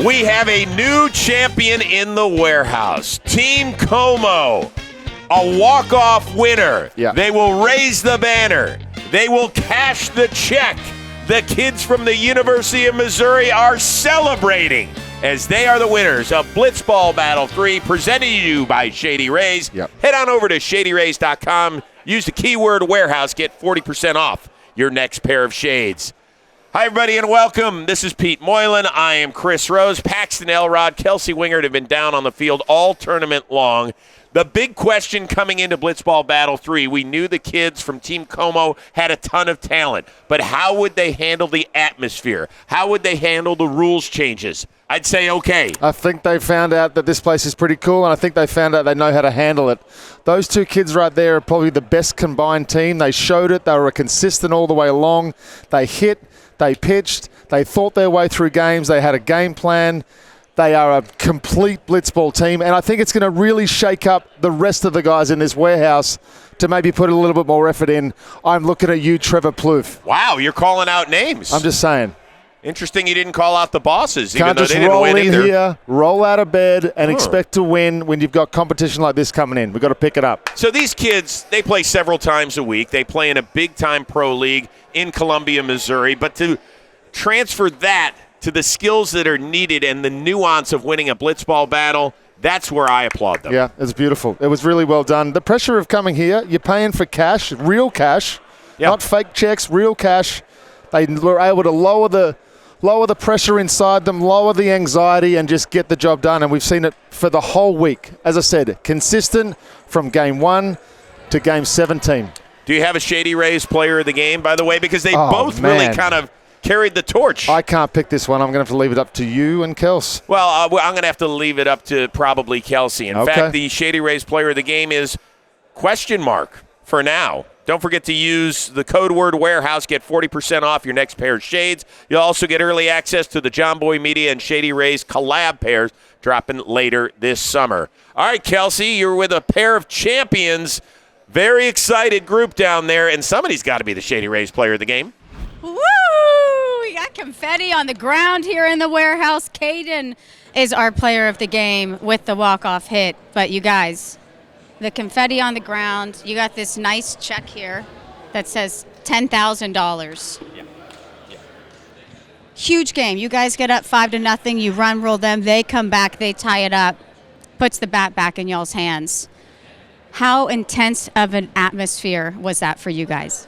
We have a new champion in the warehouse. Team Como, a walk-off winner. Yeah. They will raise the banner. They will cash the check. The kids from the University of Missouri are celebrating as they are the winners of Blitzball Battle 3, presented to you by Shady Rays. Yep. Head on over to shadyrays.com. Use the keyword warehouse. Get 40% off your next pair of shades. Hi, everybody, and welcome. This is Pete Moylan. I am Chris Rose. Paxton, Elrod, Kelsey, Wingert have been down on the field all tournament long. The big question coming into Blitzball Battle 3, we knew the kids from Team Como had a ton of talent, but how would they handle the atmosphere? How would they handle the rules changes? I'd say okay. I think they found out that this place is pretty cool, and I think they found out they know how to handle it. Those two kids right there are probably the best combined team. They showed it. They were consistent all the way along. They hit. They pitched. They thought their way through games. They had a game plan. They are a complete blitzball team, and I think it's going to really shake up the rest of the guys in this warehouse to maybe put a little bit more effort in. I'm looking at you, Trevor Plouffe. Wow, you're calling out names. I'm just saying. Interesting you didn't call out the bosses, even Can't though just they didn't roll win in either. here, roll out of bed, and expect to win when you've got competition like this coming in. We've got to pick it up. So these kids, they play several times a week. They play in a big-time pro league in Columbia, Missouri. But to transfer that to the skills that are needed and the nuance of winning a blitzball battle, that's where I applaud them. Yeah, it's beautiful. It was really well done. The pressure of coming here, you're paying for cash, real cash, not fake checks, real cash. They were able to lower the pressure inside them, lower the anxiety, and just get the job done. And we've seen it for the whole week. As I said, consistent from game 1 to game 17. Do you have a Shady Rays player of the game, by the way? Because they both really kind of carried the torch. I can't pick this one. I'm going to have to leave it up to you and Kels. Well, I'm going to have to leave it up to probably Kelsey. In fact, the Shady Rays player of the game is question mark for now. Don't forget to use the code word warehouse. Get 40% off your next pair of shades. You'll also get early access to the John Boy Media and Shady Rays collab pairs dropping later this summer. All right, Kelsey, you're with a pair of champions. Very excited group down there, and somebody's got to be the Shady Rays player of the game. Woo! We got confetti on the ground here in the warehouse. Caden is our player of the game with the walk-off hit. But you guys, the confetti on the ground, you got this nice check here that says $10,000. Yeah. Huge game. You guys get up 5-0. You run, roll them. They come back. They tie it up. Puts the bat back in y'all's hands. How intense of an atmosphere was that for you guys?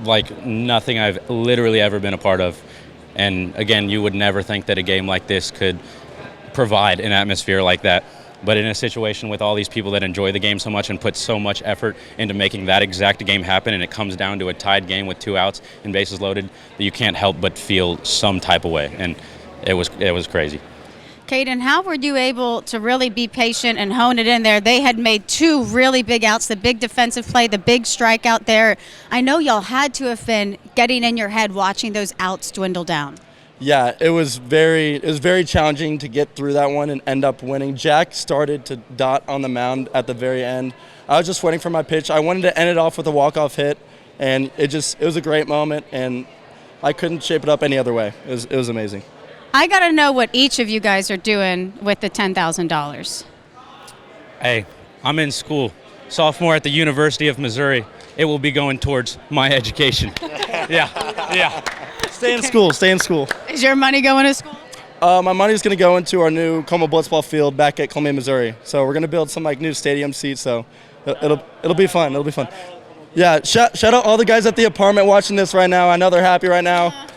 Like nothing I've literally ever been a part of. And again, you would never think that a game like this could provide an atmosphere like that. But in a situation with all these people that enjoy the game so much and put so much effort into making that exact game happen, and it comes down to a tied game with 2 outs and bases loaded, you can't help but feel some type of way. And it was crazy. Caden, how were you able to really be patient and hone it in there? They had made 2 really big outs, the big defensive play, the big strikeout there. I know y'all had to have been getting in your head watching those outs dwindle down. Yeah, it was very challenging to get through that one and end up winning. Jack started to dot on the mound at the very end. I was just waiting for my pitch. I wanted to end it off with a walk-off hit, and it was a great moment, and I couldn't shape it up any other way. It was amazing. I got to know what each of you guys are doing with the $10,000. Hey, I'm in school, sophomore at the University of Missouri. It will be going towards my education. Yeah. Stay in school. Is your money going to school? My money's going to go into our new Como Blitzball field back at Columbia, Missouri. So we're going to build some new stadium seats. So it'll be fun. Yeah, shout out all the guys at the apartment watching this right now. I know they're happy right now.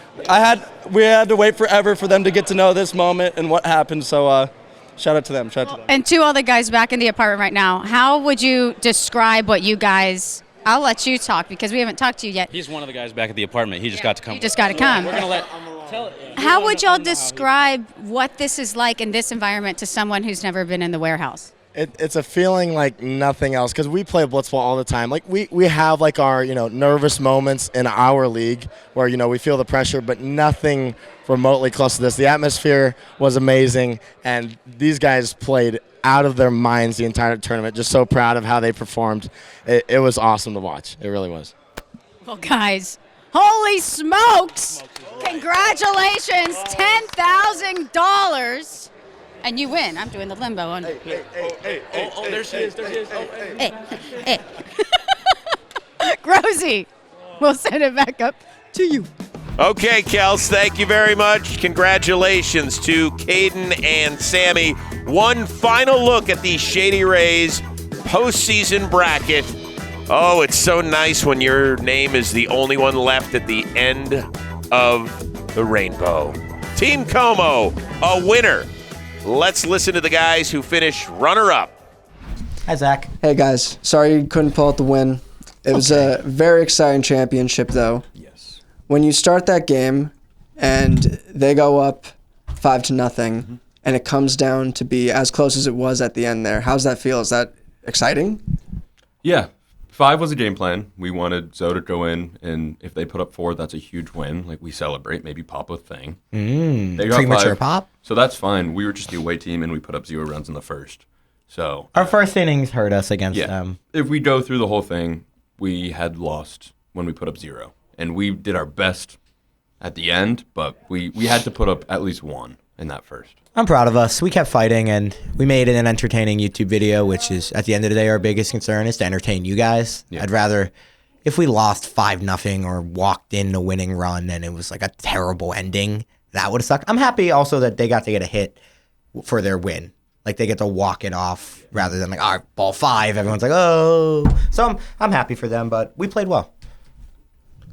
We had to wait forever for them to get to know this moment and what happened. So shout out to them. And to all the guys back in the apartment right now, how would you describe what you guys? I'll let you talk because we haven't talked to you yet. He's one of the guys back at the apartment. He just got to come. You just got to come. We're going to How would y'all describe what this is like in this environment to someone who's never been in the warehouse? It's a feeling like nothing else because we play blitzball all the time. Like we have like our nervous moments in our league where we feel the pressure, but nothing remotely close to this. The atmosphere was amazing, and these guys played out of their minds the entire tournament. Just so proud of how they performed. It was awesome to watch. It really was. Well, guys, Holy smokes! Congratulations, $10,000. And you win. I'm doing the limbo on here. Oh, there she is. Hey. Grozy, we'll send it back up to you. Okay, Kels, thank you very much. Congratulations to Caden and Sammy. One final look at the Shady Rays postseason bracket. Oh, it's so nice when your name is the only one left at the end of the rainbow. Team Como, a winner. Let's listen to the guys who finished runner-up. Hi, Zack. Hey guys, sorry you couldn't pull out the win. It was a very exciting championship though. Yes. When you start that game and they go up 5-0 and it comes down to be as close as it was at the end there, how's that feel? Is that exciting? Yeah. 5 was a game plan. We wanted Zoe to go in, and if they put up 4, that's a huge win. Like, we celebrate, maybe pop a thing. They got Premature 5, pop? so that's fine. We were just the away team, and we put up 0 runs in the first. So Our first innings hurt us against them. if we go through the whole thing, we had lost when we put up 0. And we did our best at the end, but we had to put up at least 1 in that first. I'm proud of us. We kept fighting, and we made it an entertaining YouTube video, which is, at the end of the day, our biggest concern is to entertain you guys. Yeah. I'd rather, if we lost 5-0 or walked in a winning run and it was like a terrible ending, that would have sucked. I'm happy also that they got to get a hit for their win. Like, they get to walk it off rather than like, all right, ball 5. Everyone's like, oh. So I'm happy for them, but we played well.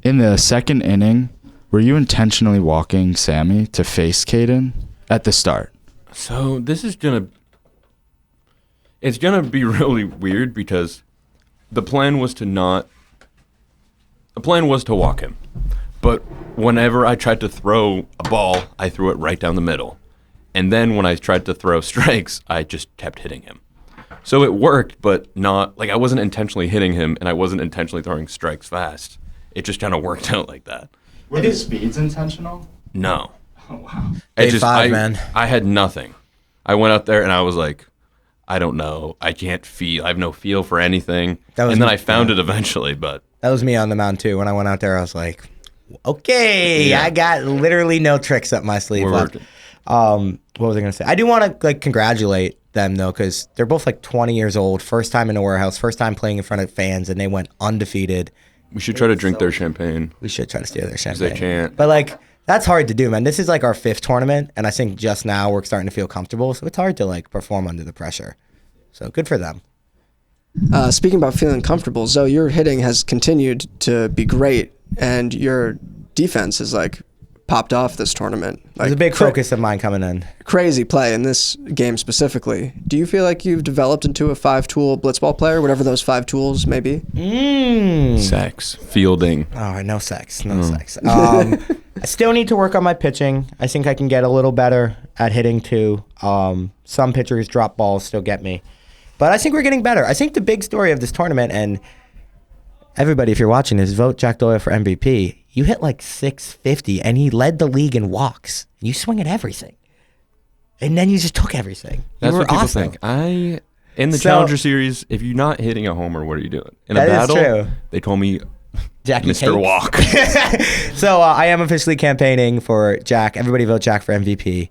In the second inning, were you intentionally walking Sammy to face Caden at the start? So this is it's gonna be really weird because the plan was to walk him. But whenever I tried to throw a ball, I threw it right down the middle. And then when I tried to throw strikes, I just kept hitting him. So it worked, but not, like, I wasn't intentionally hitting him and I wasn't intentionally throwing strikes fast. It just kind of worked out like that. Were the speeds intentional? No. Oh, wow. Day 5, man. I had nothing. I went out there and I was like, I don't know. I can't feel. I have no feel for anything. And then I found it eventually, but. That was me on the mound, too. When I went out there, I was like, okay, Yeah. I got literally no tricks up my sleeve We're left. working. What was I going to say? I do want to congratulate them, though, because they're both 20 years old, first time in a warehouse, first time playing in front of fans, and they went undefeated. We should try to drink their champagne. We should try to steal their champagne. They can't. But, that's hard to do, man. This is our 5th tournament, and I think just now we're starting to feel comfortable, so it's hard to, perform under the pressure. So good for them. Speaking about feeling comfortable, Zoe, your hitting has continued to be great, and your defense has popped off this tournament. It was a big focus of mine coming in. Crazy play in this game specifically. Do you feel like you've developed into a 5-tool blitzball player, whatever those 5 tools may be? Sex, fielding. Oh, no sex. No sex. I still need to work on my pitching. I think I can get a little better at hitting too. Some pitchers drop balls, still get me. But I think we're getting better. I think the big story of this tournament, and everybody, if you're watching this, vote Jack Doyle for MVP. You hit 650, and he led the league in walks. You swing at everything. And then you just took everything. That's you were what people awesome. think. In the Challenger Series, if you're not hitting a homer, what are you doing? In a That is battle, true. they told me Jackie Mr. Cakes. Walk. So I am officially campaigning for Jack. Everybody vote Jack for MVP.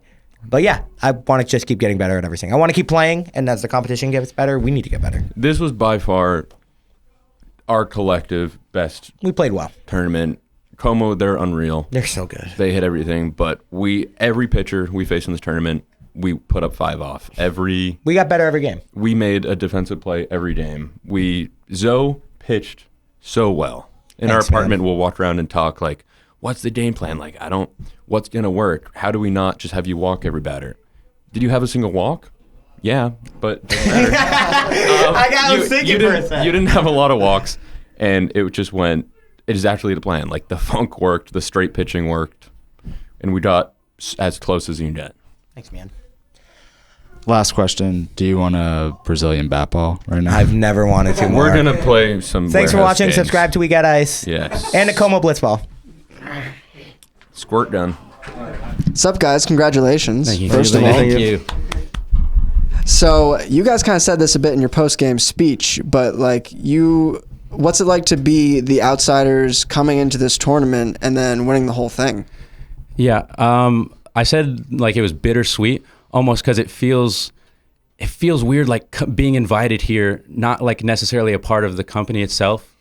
But yeah, I want to just keep getting better at everything. I want to keep playing, and as the competition gets better, we need to get better. This was by far our collective best We played well. tournament. Como, they're unreal. They're so good. They hit everything, but every pitcher we faced in this tournament, we put up 5 off. We got better every game. We made a defensive play every game. Zoe pitched so well. In our Thanks, man. apartment, we'll walk around and talk what's the game plan? What's going to work? How do we not just have you walk every batter? Did you have a single walk? Yeah, but it doesn't matter. I was thinking for a second. You didn't have a lot of walks, and it just went, it is actually the plan. The funk worked, the straight pitching worked, and we got as close as you can get. Thanks, man. Last question. Do you want a Brazilian bat ball right now? I've never wanted to more. We're going to play some Thanks for warehouse watching. games. Subscribe to We Got Ice. Yes. And a Como Blitzball. Squirt gun. What's up, guys? Congratulations. Thank you. First of all. Thank you. So you guys kind of said this a bit in your post-game speech, but you what's it like to be the outsiders coming into this tournament and then winning the whole thing? Yeah, I said like it was bittersweet almost because it feels weird like being invited here, not like necessarily a part of the company itself,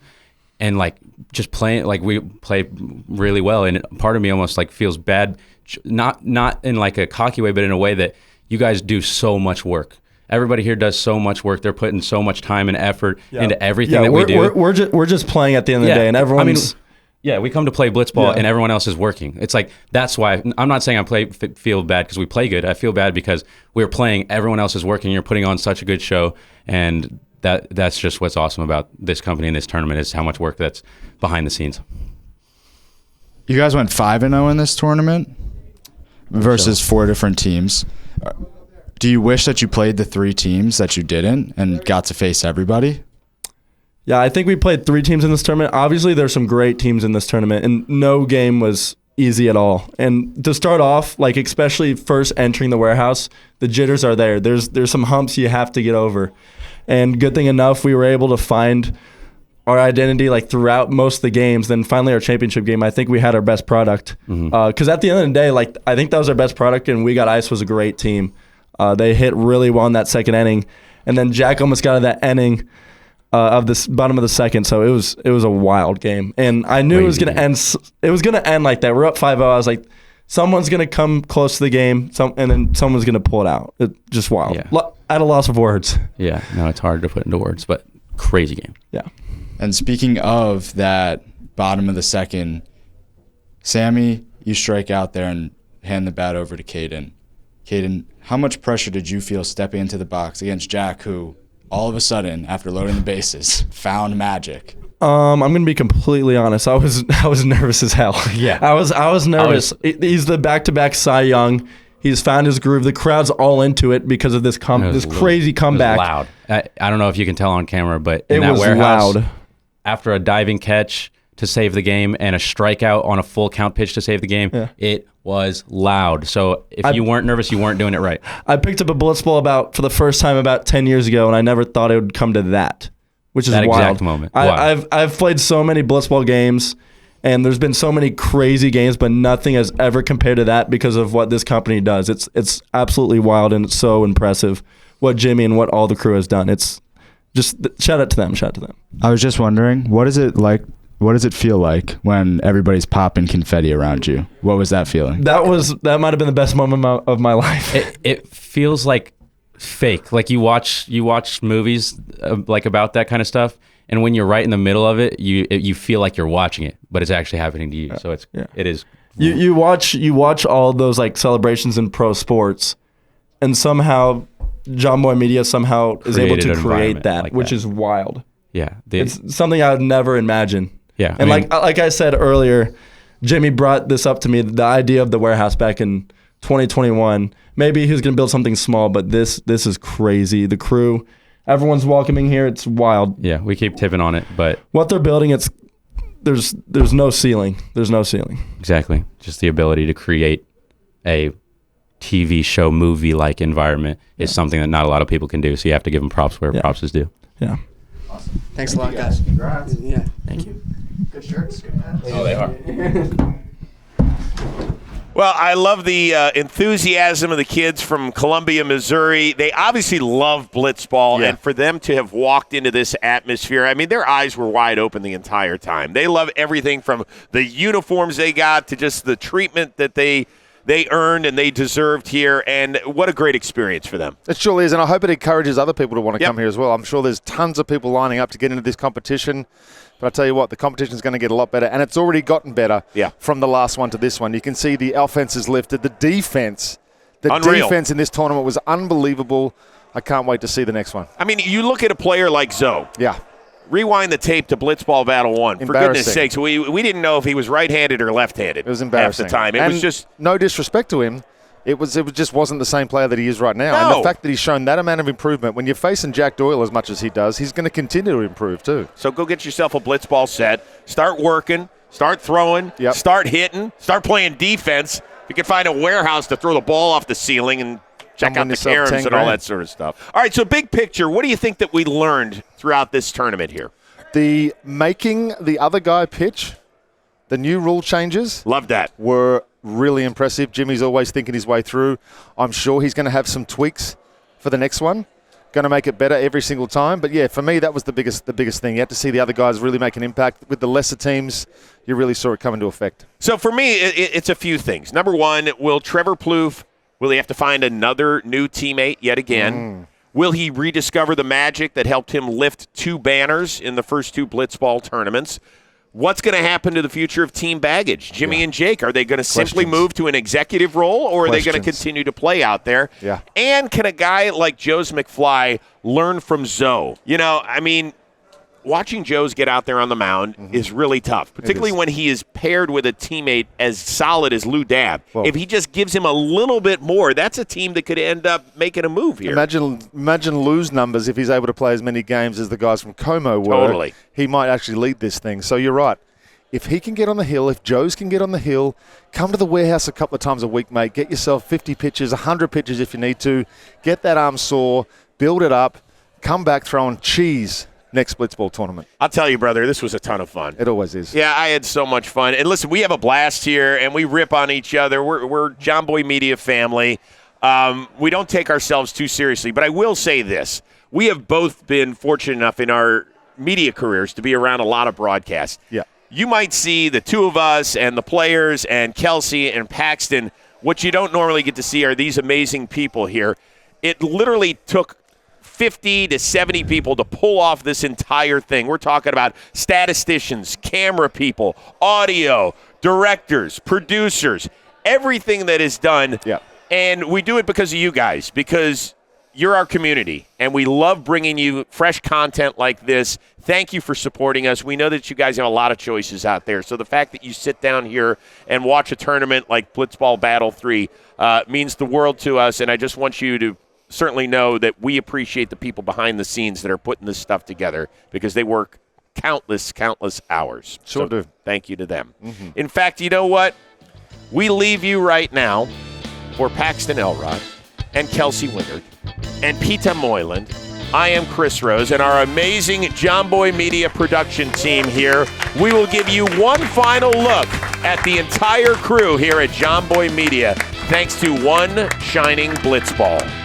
and like just playing, like we play really well, and part of me almost like feels bad, not in like a cocky way, but in a way that you guys do so much work. Everybody here does so much work. They're putting so much time and effort into everything that we do. We're just playing at the end of the day, and everyone's. Yeah, we come to play Blitzball, and everyone else is working. It's like, that's why I'm not saying I feel bad because we play good. I feel bad because we're playing, everyone else is working. You're putting on such a good show, and that's just what's awesome about this company and this tournament is how much work that's behind the scenes. You guys went 5-0 in this tournament versus 4 different teams. Do you wish that you played the 3 teams that you didn't and got to face everybody? Yeah, I think we played 3 teams in this tournament. Obviously, there's some great teams in this tournament, and no game was easy at all. And to start off, like especially first entering the warehouse, the jitters are there. There's some humps you have to get over. And good thing enough, we were able to find our identity like throughout most of the games. Then finally our championship game, I think we had our best product. Because at the end of the day, like I think that was our best product, and We Got Ice was a great team. They hit really well in that second inning. And then Jack almost got out of that inning of this bottom of the second, so it was a wild game, and I knew it was gonna end. It was gonna end like that. We're up 5-0. I was like, someone's gonna come close to the game, and then someone's gonna pull it out. It just wild. Yeah. At a loss of words. Yeah, no, it's hard to put into words, but crazy game. Yeah. And speaking of that bottom of the second, Sammy, you strike out there and hand the bat over to Caden. Caden, how much pressure did you feel stepping into the box against Jack, who all of a sudden, after loading the bases, found magic? I'm gonna be completely honest. I was nervous as hell. Yeah, I was nervous. He's the back-to-back Cy Young. He's found his groove. The crowd's all into it because of this crazy comeback. It was loud. I don't know if you can tell on camera, but in it that was warehouse, loud. After a diving catch to save the game and a strikeout on a full count pitch to save the game, it was loud. So if you weren't nervous, you weren't doing it right. I picked up a Blitzball for the first time about 10 years ago, and I never thought it would come to that, which is that wild. Exact moment. I've played so many Blitzball games, and there's been so many crazy games, but nothing has ever compared to that because of what this company does. It's absolutely wild, and it's so impressive what Jimmy and what all the crew has done. It's just shout out to them. Shout out to them. I was just wondering, what is it like? What does it feel like when everybody's popping confetti around you? What was that feeling? That might have been the best moment of my life. It feels like fake. Like you watch movies like about that kind of stuff, and when you're right in the middle of it, you feel like you're watching it, but it's actually happening to you. So it is. You watch all those like celebrations in pro sports, and somehow John Boy Media is able to create that, which is wild. Yeah, it's something I would never imagine. Yeah, and like I said earlier, Jimmy brought this up to me, the idea of the warehouse back in 2021. Maybe he was going to build something small, but this is crazy. The crew, everyone's welcoming here. It's wild. Yeah, we keep tipping on it, but what they're building, there's no ceiling. There's no ceiling. Exactly. Just the ability to create a TV show, movie-like environment is something that not a lot of people can do. So you have to give them props where props is due. Yeah. Awesome. Thanks a lot, guys. Congrats. Yeah. Thank you. Good shirts. Good hats. Oh, they are. Well, I love the enthusiasm of the kids from Columbia, Missouri. They obviously love Blitzball, and for them to have walked into this atmosphere, I mean, their eyes were wide open the entire time. They love everything from the uniforms they got to just the treatment that they earned and they deserved here, and what a great experience for them. It surely is, and I hope it encourages other people to want to come here as well. I'm sure there's tons of people lining up to get into this competition. But I tell you what, the competition is going to get a lot better, and it's already gotten better from the last one to this one. You can see the offense is lifted. The defense in this tournament was unbelievable. I can't wait to see the next one. I mean, you look at a player like Zoe. Yeah. Rewind the tape to Blitzball Battle 1. For goodness sakes, we didn't know if he was right-handed or left-handed. It was embarrassing. Half the time. It was just no disrespect to him. It just wasn't the same player that he is right now. No. And the fact that he's shown that amount of improvement, when you're facing Jack Doyle as much as he does, he's going to continue to improve too. So go get yourself a Blitzball set. Start working. Start throwing. Start hitting. Start playing defense. You can find a warehouse to throw the ball off the ceiling and check out the caroms and all that sort of stuff. All right, so big picture, what do you think that we learned throughout this tournament here? The making the other guy pitch, the new rule changes. Love that. Were really impressive. Jimmy's always thinking his way through. I'm sure he's going to have some tweaks for the next one. Going to make it better every single time. But yeah, for me, that was the biggest thing. You had to see the other guys really make an impact. With the lesser teams, you really saw it come into effect. So for me, it's a few things. Number one, will Trevor Plouffe, will he have to find another new teammate yet again? Will he rediscover the magic that helped him lift 2 banners in the first 2 Blitzball tournaments? What's going to happen to the future of team baggage? Jimmy and Jake, are they going to simply move to an executive role, or are they going to continue to play out there? Yeah. And can a guy like Joe's McFly learn from Zoe? You know, I mean, watching Joe's get out there on the mound is really tough, particularly when he is paired with a teammate as solid as Lou Dab. Well, if he just gives him a little bit more, that's a team that could end up making a move here. Imagine Lou's numbers if he's able to play as many games as the guys from Como were. Totally. He might actually lead this thing. So you're right. If he can get on the hill, if Joe's can get on the hill, come to the warehouse a couple of times a week, mate. Get yourself 50 pitches, 100 pitches if you need to. Get that arm sore, build it up, come back throwing cheese next Blitzball tournament. I'll tell you, brother, this was a ton of fun. It always is. Yeah, I had so much fun. And listen, we have a blast here, and we rip on each other. We're John Boy Media family. We don't take ourselves too seriously, but I will say this. We have both been fortunate enough in our media careers to be around a lot of broadcasts. Yeah. You might see the two of us and the players and Kelsey and Paxton. What you don't normally get to see are these amazing people here. It literally took 50 to 70 people to pull off this entire thing. We're talking about statisticians, camera people, audio, directors, producers, everything that is done. Yeah. And we do it because of you guys, because you're our community, and we love bringing you fresh content like this. Thank you for supporting us. We know that you guys have a lot of choices out there, so the fact that you sit down here and watch a tournament like Blitzball Battle 3 means the world to us, and I just want you to certainly know that we appreciate the people behind the scenes that are putting this stuff together, because they work countless hours. Sure do. Thank you to them. In fact, you know what? We leave you right now for Paxton Elrod and Kelsey Wingert and Peter Moylan. I am Chris Rose, and our amazing John Boy Media production team here. We will give you one final look at the entire crew here at John Boy Media, thanks to one shining Blitzball.